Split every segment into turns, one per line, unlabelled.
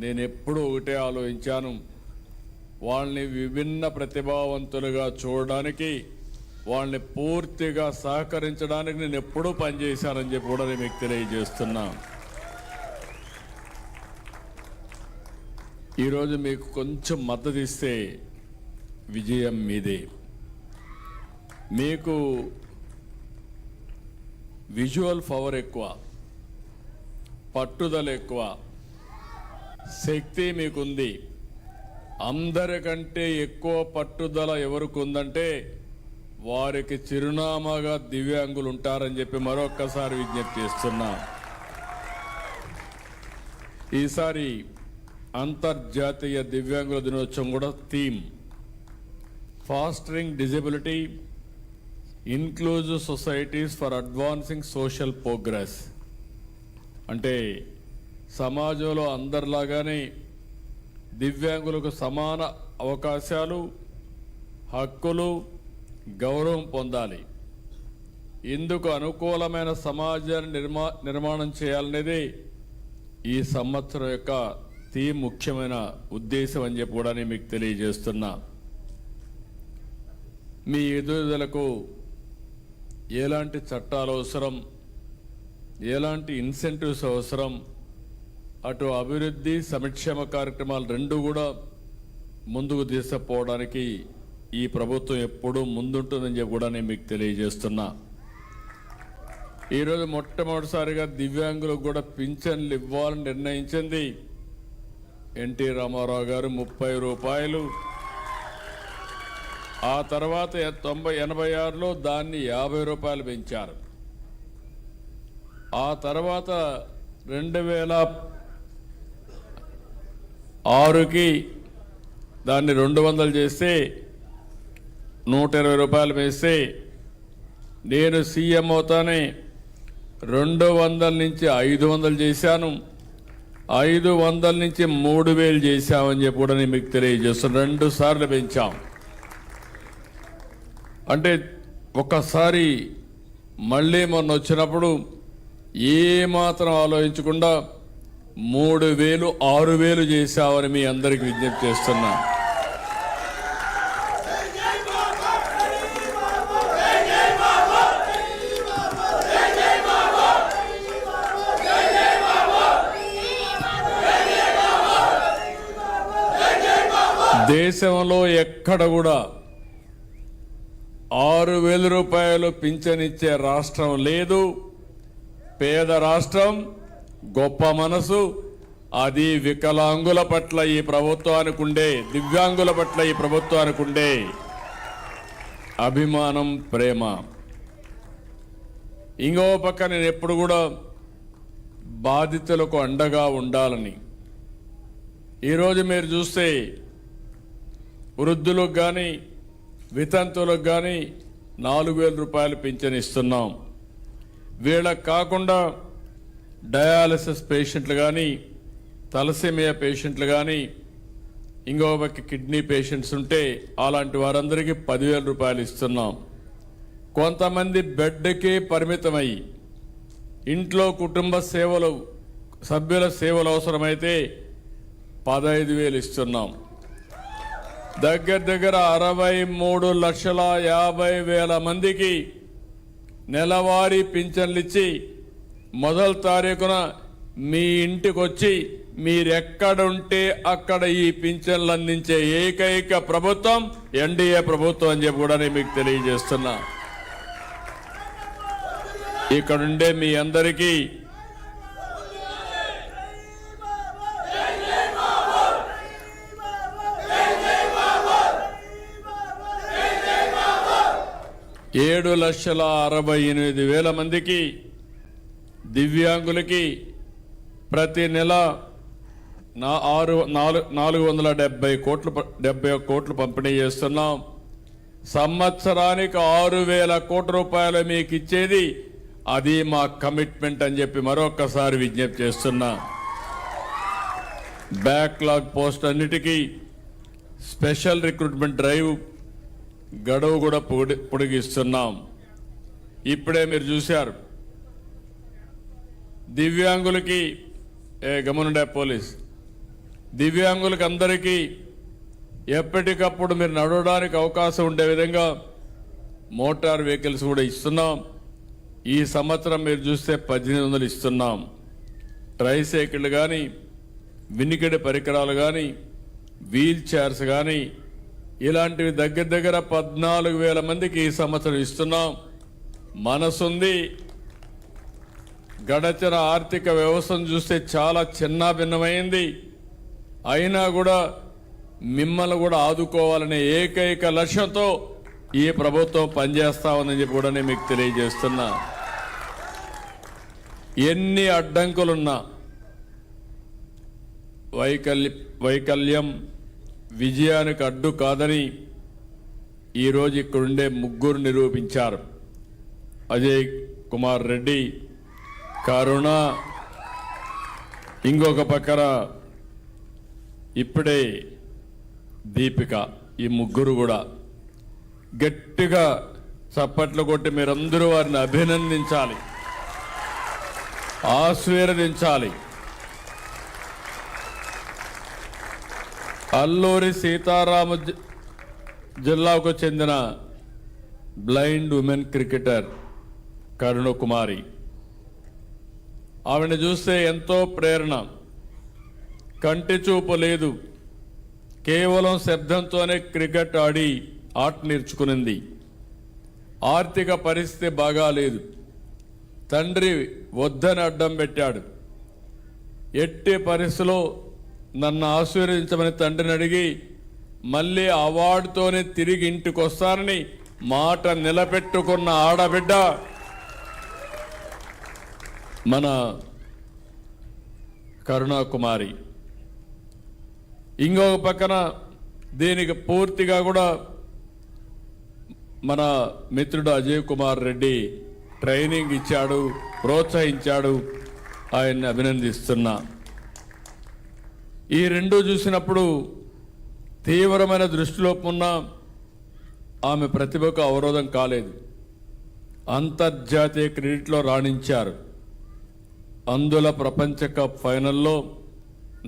నేను ఎప్పుడూ ఒకటే ఆలోచించాను, వాళ్ళని విభిన్న ప్రతిభావంతులుగా చూడడానికి, వాళ్ళని పూర్తిగా సహకరించడానికి నేను ఎప్పుడూ పనిచేశానని చెప్పి కూడా నేను మీకు తెలియజేస్తున్నా. ఈరోజు మీకు కొంచెం మద్దతు ఇస్తే విజయం మీదే. మీకు విజువల్ పవర్ ఎక్కువ, పట్టుదల ఎక్కువ, శక్తి మీకుంది. అందరికంటే ఎక్కువ పట్టుదల ఎవరికి ఉందంటే వారికి చిరునామాగా దివ్యాంగులు ఉంటారని చెప్పి మరొక్కసారి విజ్ఞప్తి చేస్తున్నా. ఈసారి అంతర్జాతీయ దివ్యాంగుల దినోత్సవం కూడా theme fostering disability inclusive societies for advancing social progress. అంటే సమాజంలో అందరిలాగానే దివ్యాంగులకు సమాన అవకాశాలు, హక్కులు, గౌరవం పొందాలి. ఇందుకు అనుకూలమైన సమాజాన్ని నిర్మాణం చేయాలనేది ఈ సంవత్సరం యొక్క థీమ్, ముఖ్యమైన ఉద్దేశం అని చెప్పి కూడా నేను మీకు తెలియజేస్తున్నా. మీ ఎదుగుదలకు ఎలాంటి చట్టాలు అవసరం, ఎలాంటి ఇన్సెంటివ్స్ అవసరం, అటు అభివృద్ధి సంక్షేమ కార్యక్రమాలు రెండు కూడా ముందుకు తీసుకుపోవడానికి ఈ ప్రభుత్వం ఎప్పుడూ ముందుంటుందని చెప్పి కూడా నేను మీకు తెలియజేస్తున్నా. ఈరోజు మొట్టమొదటిసారిగా దివ్యాంగులకు కూడా పింఛన్లు ఇవ్వాలని నిర్ణయించింది ఎన్టీ రామారావు గారు. 30 రూపాయలు. ఆ తర్వాత 86లో దాన్ని 50 రూపాయలు పెంచారు. ఆ తర్వాత 2006కి దాన్ని 200 చేస్తే 120 రూపాయలు వేస్తే నేను సీఎం అవుతానే 200 నుంచి 500 చేశాను. 500 నుంచి 3000 చేశామని చెప్పి కూడా నేను మీకు తెలియజేస్తున్నాను. 2 సార్లు పెంచాం. అంటే ఒకసారి మళ్ళీ మొన్న వచ్చినప్పుడు ఏమాత్రం ఆలోచించకుండా 3000, 6000 చేశామని మీ అందరికి విజ్ఞప్తి చేస్తున్నా. దేశంలో ఎక్కడ కూడా 6000 రూపాయలు పింఛనిచ్చే రాష్ట్రం లేదు. పేద రాష్ట్రం, గొప్ప మనసు, అది వికలాంగుల పట్ల ఈ ప్రభుత్వానికి ఉండే, దివ్యాంగుల పట్ల ఈ ప్రభుత్వానికి ఉండే అభిమానం, ప్రేమ. ఇంకో పక్క నేను ఎప్పుడు కూడా బాధితులకు అండగా ఉండాలని. ఈరోజు మీరు చూస్తే వృద్ధులకు కానీ వితంతువులకు కానీ 4000 రూపాయలు పింఛన్ ఇస్తున్నాం. వీళ్ళకు కాకుండా డయాలసిస్ పేషెంట్లు కానీ, తలసేమియా పేషెంట్లు కానీ, ఇంకో పక్క కిడ్నీ పేషెంట్స్ ఉంటే అలాంటి వారందరికీ 10,000 రూపాయలు ఇస్తున్నాం. కొంతమంది బెడ్కి పరిమితమై ఇంట్లో కుటుంబ సేవలు, సభ్యుల సేవలు అవసరమైతే 15,000 ఇస్తున్నాం. దగ్గర 63,50,000 మందికి నెలవారీ పింఛన్లు ఇచ్చి మొదటి తారీఖున మీ ఇంటికి వచ్చి మీరెక్కడుంటే అక్కడ ఈ పింఛన్లు అందించే ఏకైక ప్రభుత్వం ఎన్డీఏ ప్రభుత్వం అని చెప్పి కూడా నేను మీకు తెలియజేస్తున్నా. ఇక్కడుండే మీ అందరికీ ఏడు 7,68,000 మందికి దివ్యాంగులకి ప్రతి నెల 470 కోట్లు పంపిణీ చేస్తున్నాం. సంవత్సరానికి 6,000 కోట్ల రూపాయలు మీకు ఇచ్చేది, అది మా కమిట్మెంట్ అని చెప్పి మరొకసారి విజ్ఞప్తి చేస్తున్నా. బ్యాక్లాగ్ పోస్ట్ అన్నిటికీ స్పెషల్ రిక్రూట్మెంట్ డ్రైవ్ గడువు కూడా పొడిగిస్తున్నాం. ఇప్పుడే మీరు చూశారు, దివ్యాంగులకి గమనుండే పోలీస్ దివ్యాంగులకు అందరికీ ఎప్పటికప్పుడు మీరు నడవడానికి అవకాశం ఉండే విధంగా మోటార్ వెహికల్స్ కూడా ఇస్తున్నాం. ఈ సంవత్సరం మీరు చూస్తే 1800 ఇస్తున్నాం. ట్రైసైకిళ్ళు కానీ, వినికిడి పరికరాలు కానీ, వీల్ చైర్స్ కానీ ఇలాంటివి దగ్గర దగ్గర 14,000 మందికి ఈ సంవత్సరం ఇస్తున్నాం. మనసుంది. గడచిన ఆర్థిక వ్యవస్థను చూస్తే చాలా చిన్న భిన్నమైంది. అయినా కూడా మిమ్మల్ని కూడా ఆదుకోవాలనే ఏకైక లక్ష్యంతో ఈ ప్రభుత్వం పనిచేస్తా ఉందని చెప్పి కూడా నేను మీకు తెలియజేస్తున్నా. ఎన్ని అడ్డంకులున్నా వైకల్యం విజయానికి అడ్డు కాదని ఈరోజు ఇక్కడుండే ముగ్గురు నిరూపించారు. అజయ్ కుమార్ రెడ్డి, కరుణ, ఇంకొక పక్కన ఇప్పుడే దీపిక. ఈ ముగ్గురు కూడా గట్టిగా చప్పట్లు కొట్టి మీరందరూ వారిని అభినందించాలి, ఆశీర్వదించాలి. అల్లూరి సీతారామ జిల్లాకు చెందిన బ్లైండ్ ఉమెన్ క్రికెటర్ కరుణకుమారి. ఆవిడని చూస్తే ఎంతో ప్రేరణ. కంటి చూపు లేదు, కేవలం శబ్దంతోనే క్రికెట్ ఆడి ఆట నేర్చుకునింది. ఆర్థిక పరిస్థితి బాగాలేదు. తండ్రి వద్దని అడ్డం పెట్టాడు. ఎట్టి పరిస్థితిలో నన్ను ఆశీర్వదించమని తండ్రిని అడిగి మళ్ళీ అవార్డుతోనే తిరిగి ఇంటికి వస్తానని మాట నిలబెట్టుకున్న ఆడబిడ్డ మన కరుణకుమారి. ఇంకొక పక్కన దీనికి పూర్తిగా కూడా మన మిత్రుడు అజయ్ కుమార్ రెడ్డి ట్రైనింగ్ ఇచ్చాడు, ప్రోత్సహించాడు. ఆయన్ని అభినందిస్తున్నా. ఈ రెండు చూసినప్పుడు తీవ్రమైన దృష్టిలోపం ఉన్న ఆమె ప్రతిభకు అవరోధం కాలేదు. అంతర్జాతీయ క్రికెట్లో రాణించారు. అందుల ప్రపంచ కప్ ఫైనల్లో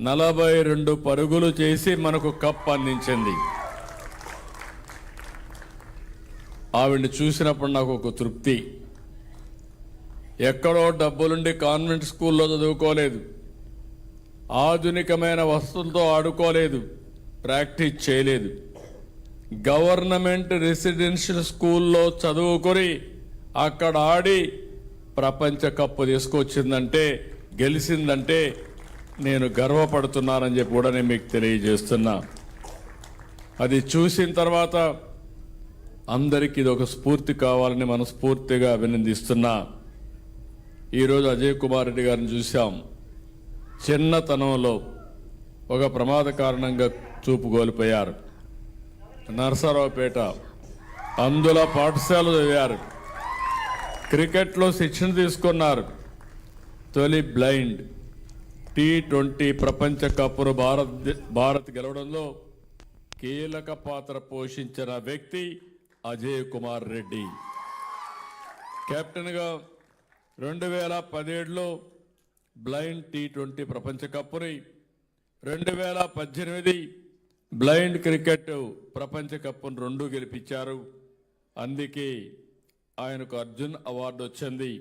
42 పరుగులు చేసి మనకు కప్ అందించింది. ఆవిడ్ని చూసినప్పుడు నాకు ఒక తృప్తి. ఎక్కడో డబ్బులుండి కాన్వెంట్ స్కూల్లో చదువుకోలేదు, ఆధునికమైన వస్తువులతో ఆడుకోలేదు, ప్రాక్టీస్ చేయలేదు. గవర్నమెంట్ రెసిడెన్షియల్ స్కూల్లో చదువుకొని అక్కడ ఆడి ప్రపంచ కప్పు తీసుకొచ్చిందంటే, గెలిచిందంటే నేను గర్వపడుతున్నానని చెప్పి కూడా నేను మీకు తెలియజేస్తున్నా. అది చూసిన తర్వాత అందరికీ ఇది ఒక స్ఫూర్తి కావాలని మనస్ఫూర్తిగా అభినందిస్తున్నా. ఈరోజు అజయ్ కుమార్ రెడ్డి గారిని చూశాం. చిన్నతనంలో ఒక ప్రమాద కారణంగా చూపు కోల్పోయారు. నరసరావుపేట అందుల పాఠశాల చదివారు. క్రికెట్లో శిక్షణ తీసుకున్నారు. తొలి బ్లైండ్ T20 ప్రపంచ కప్ను భారత్ గెలవడంలో కీలక పాత్ర పోషించిన వ్యక్తి అజయ్ కుమార్ రెడ్డి. కెప్టెన్గా 2017లో బ్లైండ్ T20 ప్రపంచ కప్ని, 2018 బ్లైండ్ క్రికెట్ ప్రపంచ కప్ను 2 గెలిపించారు. అందుకే ఆయనకు అర్జున్ అవార్డు వచ్చింది.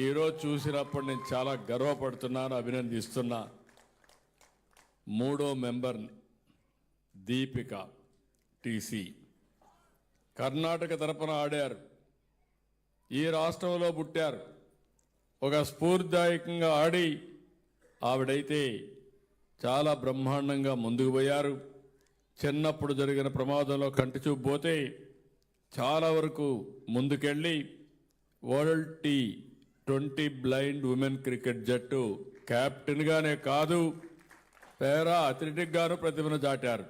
ఈరోజు చూసినప్పుడు నేను చాలా గర్వపడుతున్నాను, అభినందిస్తున్నా. 3వ మెంబర్ దీపిక టీసీ కర్ణాటక తరపున ఆడారు. ఈ రాష్ట్రంలో పుట్టారు. ఒక స్ఫూర్తిదాయకంగా ఆడి ఆవిడైతే చాలా బ్రహ్మాండంగా ముందుకు పోయారు. చిన్నప్పుడు జరిగిన ప్రమాదంలో కంటి చూపు పోతే చాలా వరకు ముందుకెళ్ళి world T20 blind women cricket జట్టు కెప్టెన్గానే కాదు, పారా అథ్లెటిక్ గాను ప్రతిభను చాటారు.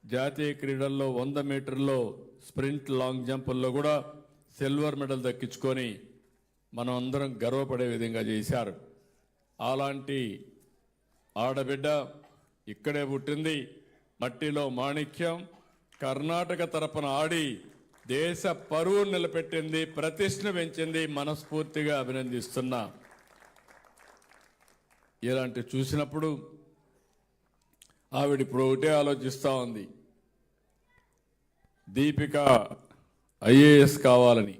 జాతీయ క్రీడల్లో 100 మీటర్లో స్ప్రింట్ లాంగ్ జంపుల్లో కూడా సిల్వర్ మెడల్ దక్కించుకొని మనం అందరం గర్వపడే విధంగా చేశారు. అలాంటి ఆడబిడ్డ ఇక్కడే పుట్టింది. మట్టిలో మాణిక్యం. కర్ణాటక తరపున ఆడి దేశ పరువు నిలబెట్టింది, ప్రతిష్ఠను పెంచింది. మనస్ఫూర్తిగా అభినందిస్తున్నా. ఇలాంటి చూసినప్పుడు ఆవిడ ఇప్పుడు ఒకటే ఆలోచిస్తూ ఉంది, దీపిక ఐఏఎస్ కావాలని.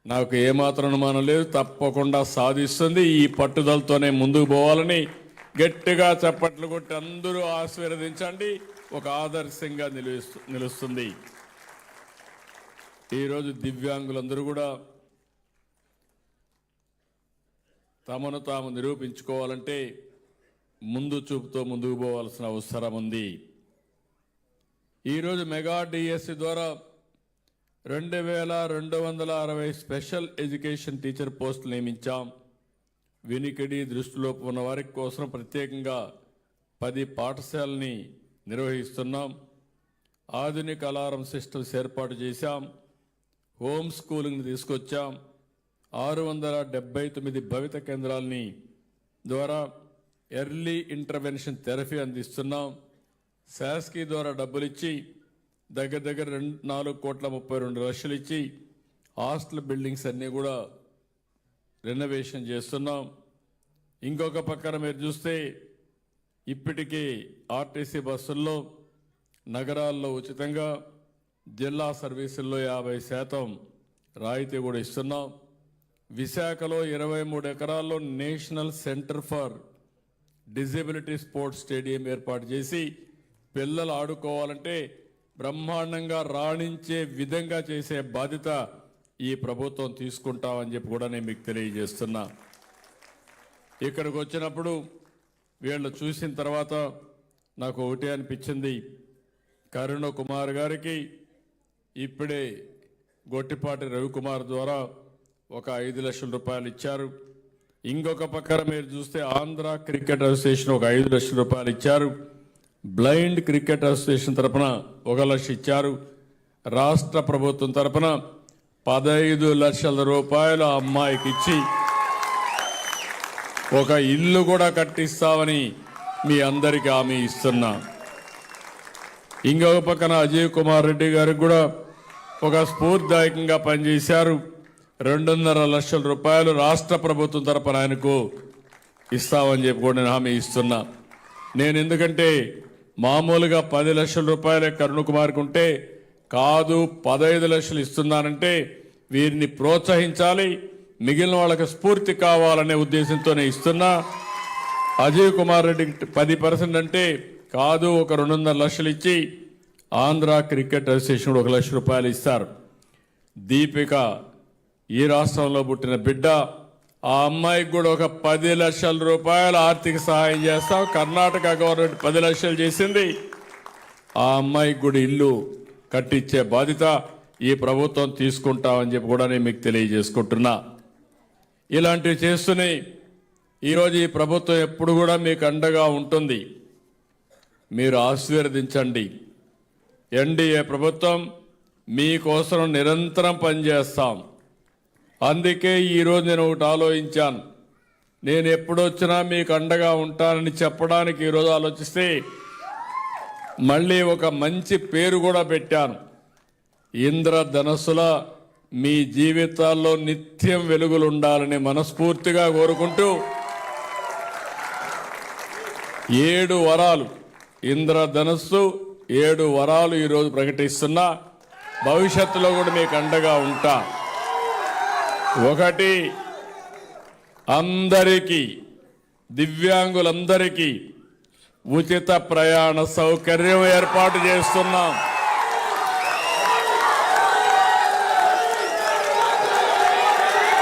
నాకు ఏమాత్రం అనుమానం లేదు, తప్పకుండా సాధిస్తుంది. ఈ పట్టుదలతోనే ముందుకు పోవాలని గట్టిగా చప్పట్లు కొట్టి అందరూ ఆశీర్వదించండి. ఒక ఆదర్శంగా నిలుస్తుంది. ఈరోజు దివ్యాంగులందరూ కూడా తమను తాము నిరూపించుకోవాలంటే ముందు చూపుతో ముందుకు పోవాల్సిన అవసరం ఉంది. ఈరోజు మెగా డిఎస్సి ద్వారా 2260 స్పెషల్ ఎడ్యుకేషన్ టీచర్ పోస్టులు నియమించాం. వినికిడి దృష్టిలోపు ఉన్న వారి కోసం ప్రత్యేకంగా 10 పాఠశాలని నిర్వహిస్తున్నాం. ఆధునిక అలారం సిస్టమ్స్ ఏర్పాటు చేశాం. హోమ్ స్కూలింగ్ని తీసుకొచ్చాం. 679 భవిత కేంద్రాలని ద్వారా ఎర్లీ ఇంటర్వెన్షన్ థెరపీ అందిస్తున్నాం. శాస్కీ ద్వారా డబ్బులు ఇచ్చి దగ్గర 4,32,00,000 ఇచ్చి హాస్టల్ బిల్డింగ్స్ అన్నీ కూడా రెనోవేషన్ చేస్తున్నాం. ఇంకొక పక్కన మీరు చూస్తే ఇప్పటికీ ఆర్టీసీ బస్సుల్లో నగరాల్లో ఉచితంగా, జిల్లా సర్వీసుల్లో 50% రాయితీ కూడా ఇస్తున్నాం. విశాఖలో 23 ఎకరాల్లో national centre for disability sports stadium ఏర్పాటు చేసి పిల్లలు ఆడుకోవాలంటే బ్రహ్మాండంగా రాణించే విధంగా చేసే బాధ్యత ఈ ప్రభుత్వం తీసుకుంటామని చెప్పి కూడా నేను మీకు తెలియజేస్తున్నా. ఇక్కడికి వచ్చినప్పుడు వీళ్ళు చూసిన తర్వాత నాకు ఒకటే అనిపించింది, కరుణ కుమార్ గారికి ఇప్పుడే గొట్టిపాటి రవికుమార్ ద్వారా ఒక 5 లక్షల రూపాయలు ఇచ్చారు. ఇంకొక పక్కన మీరు చూస్తే ఆంధ్ర క్రికెట్ అసోసియేషన్ ఒక 5 లక్షల రూపాయలు ఇచ్చారు. బ్లైండ్ క్రికెట్ అసోసియేషన్ తరఫున 1 లక్ష ఇచ్చారు. రాష్ట్ర ప్రభుత్వం తరఫున 15 లక్షల రూపాయలు ఆ అమ్మాయికి ఇచ్చి ఒక ఇల్లు కూడా కట్టిస్తామని మీ అందరికీ హామీ ఇస్తున్నా. ఇంకొక పక్కన అజయ్ కుమార్ రెడ్డి గారికి కూడా ఒక స్ఫూర్తిదాయకంగా పనిచేశారు. 2.5 లక్షల రూపాయలు రాష్ట్ర ప్రభుత్వం తరపున ఆయనకు ఇస్తామని చెప్పి కూడా నేను హామీ ఇస్తున్నా. నేను ఎందుకంటే మామూలుగా 10 లక్షల రూపాయలే కరుణ కుమార్కి ఉంటే కాదు 15 లక్షలు ఇస్తున్నానంటే వీరిని ప్రోత్సహించాలి, మిగిలిన వాళ్ళకి స్ఫూర్తి కావాలనే ఉద్దేశంతోనే ఇస్తున్నా. అజయ్ కుమార్ రెడ్డికి 10% అంటే కాదు ఒక 2.5 లక్షలు ఇచ్చి ఆంధ్ర క్రికెట్ అసోసియేషన్ 1 లక్ష రూపాయలు ఇస్తారు. దీపిక ఈ రాష్ట్రంలో పుట్టిన బిడ్డ, ఆ అమ్మాయికి కూడా ఒక 10 లక్షల రూపాయలు ఆర్థిక సహాయం చేస్తాం. కర్ణాటక గవర్నమెంట్ 10 లక్షలు చేసింది. ఆ అమ్మాయికి కూడా ఇల్లు కట్టించే బాధ్యత ఈ ప్రభుత్వం తీసుకుంటామని చెప్పి కూడా నేను మీకు తెలియజేసుకుంటున్నా. ఇలాంటివి చేస్తూనే ఈరోజు ఈ ప్రభుత్వం ఎప్పుడు కూడా మీకు అండగా ఉంటుంది. మీరు ఆశీర్వదించండి. ఎన్డీఏ ప్రభుత్వం మీకోసం నిరంతరం పనిచేస్తాం. అందుకే ఈరోజు నేను ఒకటి ఆలోచించాను. నేను ఎప్పుడొచ్చినా మీకు అండగా ఉంటానని చెప్పడానికి ఈరోజు ఆలోచిస్తే మళ్ళీ ఒక మంచి పేరు కూడా పెట్టాను. ఇంద్రధనస్సుల మీ జీవితాల్లో నిత్యం వెలుగులు ఉండాలని మనస్ఫూర్తిగా కోరుకుంటూ 7 వరాలు, ఇంద్రధనస్సు 7 వరాలు ఈరోజు ప్రకటిస్తున్నా. భవిష్యత్తులో కూడా మీకు అండగా ఉంటా. 1, అందరికీ దివ్యాంగులందరికీ ఉచిత ప్రయాణ సౌకర్యం ఏర్పాటు చేస్తున్నాం.